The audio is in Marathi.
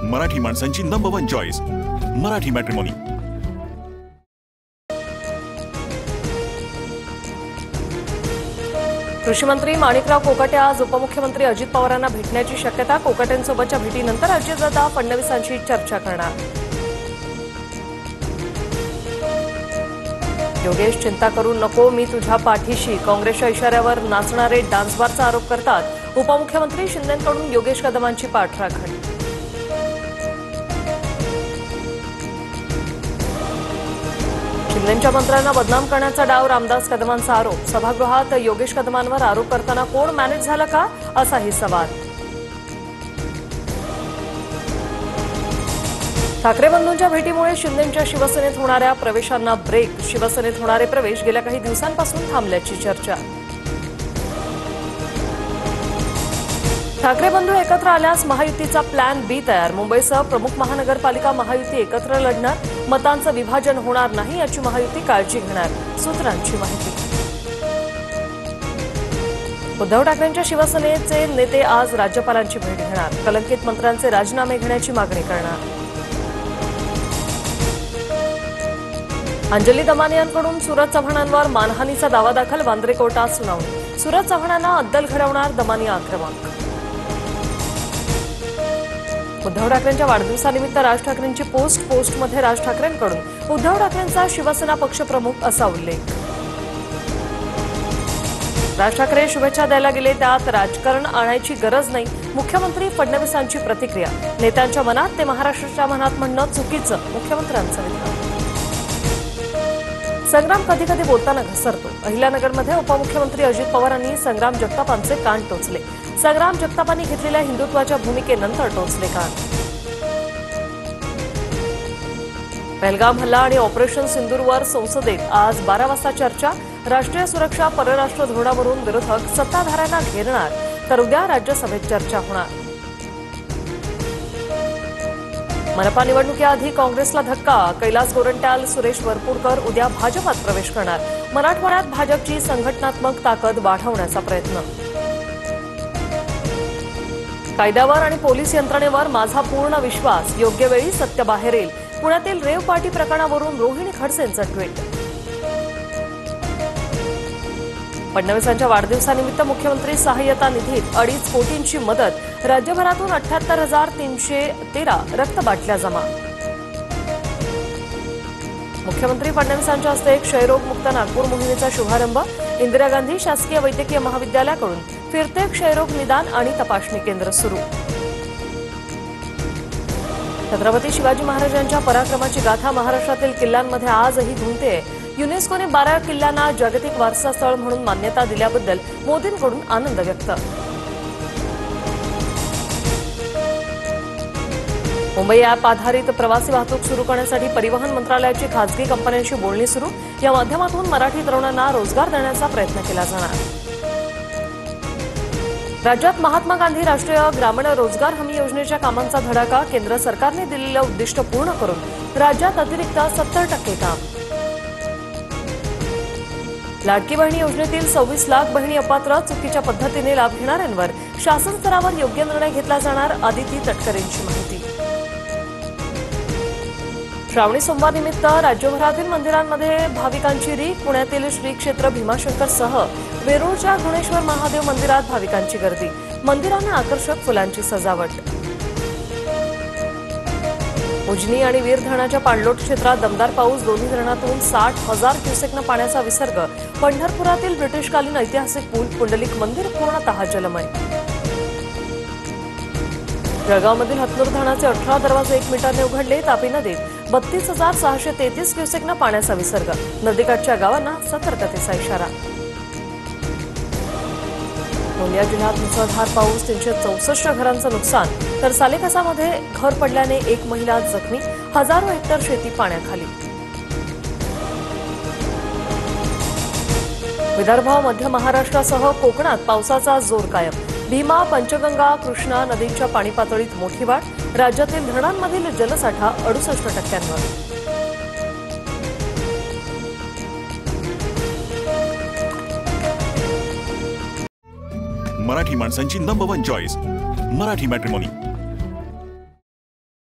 मराठी माणसांची नंबर 1 चॉईस मराठी मॅट्रिमोनी। कृषी मंत्री माणिकराव कोकाटे आज उपमुख्यमंत्री अजित पवारांना भेटण्याची शक्यता। कोकाटेंसोबतच्या भेटीनंतर अजितदादा फडणवीसांशी चर्चा करणार। योगेश चिंता करू नको, मी तुझ्या पाठीशी, काँग्रेसच्या इशाऱ्यावर नाचणारे डान्सबारचा आरोप करतात उपमुख्यमंत्री। शिंदेंकडून योगेश कदमांची पाठराखण। शिंदेंच्या मंत्र्यांना बदनाम करण्याचा डाव, रामदास कदमांचा आरोप। सभागृहात योगेश कदमांवर आरोप करताना कोण मॅनेज झालं का, असाही सवाल। ठाकरे बंधूंच्या भेटीमुळे शिंदेंच्या शिवसेनेत होणाऱ्या प्रवेशांना ब्रेक। शिवसेनेत होणारे प्रवेश गेल्या काही दिवसांपासून थांबल्याची चर्चा। ठाकरे बंधू एकत्र आल्यास महायुतीचा प्लॅन बी तयार। मुंबईसह प्रमुख महानगरपालिका महायुती एकत्र लढणार, मतांचं विभाजन होणार नाही याची महायुती काळजी घेणार, सूत्रांची माहिती। उद्धव ठाकरेंच्या शिवसेनेचे नेते आज राज्यपालांची भेट घेणार, कलंकित मंत्र्यांचे राजीनामे घेण्याची मागणी करणार। अंजली दमानियांकडून सूरज चव्हाणांवर मानहानीचा दावा दाखल, वांद्रे कोर्टात सुनावणी। सूरज चव्हाणांना अद्दल घडवणार दमानिया आक्रमक। उद्धव ठाकरेंच्या वाढदिवसानिमित्त राज ठाकरेंची पोस्टमध्ये राज ठाकरेंकडून उद्धव ठाकरेंचा शिवसेना पक्षप्रमुख असा उल्लेख। राज ठाकरे शुभेच्छा द्यायला गेले त्यात राजकारण आणायची गरज नाही, मुख्यमंत्री फडणवीसांची प्रतिक्रिया। नेत्यांच्या मनात ते महाराष्ट्राच्या मनात म्हणणं चुकीचं, मुख्यमंत्र्यांचं विधान। संग्राम कधी कधी बोलताना घसरतो। अहिल्यानगरमध्ये उपमुख्यमंत्री अजित पवारांनी संग्राम जगतापांचे कान टोचले। संग्राम जगतापांनी घेतलेल्या हिंदुत्वाच्या भूमिकेनंतर टोचले कान। पहलगाम हल्ला आणि ऑपरेशन सिंदूरवर संसदेत आज 12 वाजता चर्चा। राष्ट्रीय सुरक्षा परराष्ट्र धोरणावरून विरोधक सत्ताधाऱ्यांना घेरणार, तर उद्या राज्यसभेत चर्चा होणार। मनपा निवडणुकीआधी काँग्रेसला धक्का, कैलास गोरंट्याल, सुरेश वरपुडकर उद्या भाजपात प्रवेश करणार। मराठवाड्यात भाजपची संघटनात्मक ताकद वाढवण्याचा प्रयत्न। कायद्यावर आणि पोलीस यंत्रणेवर माझा पूर्ण विश्वास, योग्य वेळी सत्य बाहेर येईल। पुण्यातील रेव पार्टी प्रकरणावरून रोहिणी खडसेंचं ट्विट। फडणवीसांच्या वाढदिवसानिमित्त मुख्यमंत्री सहाय्यता निधीत 2.5 कोटींची मदत। राज्यभरातून 78,313 रक्तबाटल्या जमा। मुख्यमंत्री फडणवीसांच्या हस्ते क्षयरोग मुक्त नागपूर मोहिमेचा शुभारंभ। इंदिरा गांधी शासकीय वैद्यकीय महाविद्यालयाकडून फिरते क्षयरोग निदान आणि तपासणी केंद्र सुरू। छत्रपती शिवाजी महाराजांच्या पराक्रमाची गाथा महाराष्ट्रातील किल्ल्यांमध्ये आजही घुमते। युनेस्कोने 12 किल्ल्यांना जागतिक वारसा स्थळ म्हणून मान्यता दिल्याबद्दल मोदींकडून आनंद व्यक्त। मुंबई ॲप आधारित प्रवासी वाहतूक सुरू करण्यासाठी परिवहन मंत्रालयाची खासगी कंपन्यांशी बोलणी सुरू। या माध्यमातून मराठी तरुणांना रोजगार देण्याचा प्रयत्न केला जाणार। राज्यात महात्मा गांधी राष्ट्रीय ग्रामीण रोजगार हमी योजनेच्या कामांचा धडाका। केंद्र सरकारने दिलेलं उद्दिष्ट पूर्ण करून राज्यात अतिरिक्त 70% काम। लाडकी बहिणी योजनेतील 26 लाख बहिणी अपात्र, चुकीच्या पद्धतीने लाभ घेणाऱ्यांवर शासन स्तरावर योग्य निर्णय घेतला जाणार, आदिती तटकरेंची माहिती। श्रावणी सोमवार निमित्त राज्यभरातील मंदिरांमध्ये भाविकांची रीघ। पुण्यातील श्री क्षेत्र भीमाशंकरसह वेरूळच्या घृणेश्वर महादेव मंदिरात भाविकांची गर्दी। मंदिरांना आकर्षक फुलांची सजावट। उजनी आणि वीर धरणाच्या पाणलोट क्षेत्रात दमदार पाऊस। दोन्ही धरणातून 60,000 क्युसेकनं पाण्याचा विसर्ग। पंढरपुरातील ब्रिटिशकालीन ऐतिहासिक पूल, पुंडलिक मंदिर पूर्णतः जलमय। जळगावमधील हतनूर धरणाचे 18 दरवाजे 1 मीटरने उघडले। तापी नदीत 32,633 क्युसेकनं पाण्याचा विसर्ग। नदीकाठच्या गावांना सतर्कतेचा इशारा। गोंदिया जिल्ह्यात मुसळधार पाऊस, 364 घरांचं नुकसान, तर सालेकसामध्ये घर पडल्याने 1 महिला जखमी। हजारो हेक्टर शेती पाण्याखाली। विदर्भ, मध्य महाराष्ट्रासह कोकणात पावसाचा जोर कायम। भीमा, पंचगंगा, कृष्णा नदींच्या पाणी पातळीत मोठी वाढ। राज्यातील धरणांमधील जलसाठा 68%वर। मराठी माणसांची नंबर 1 चॉईस मराठी मॅट्रिमोनी।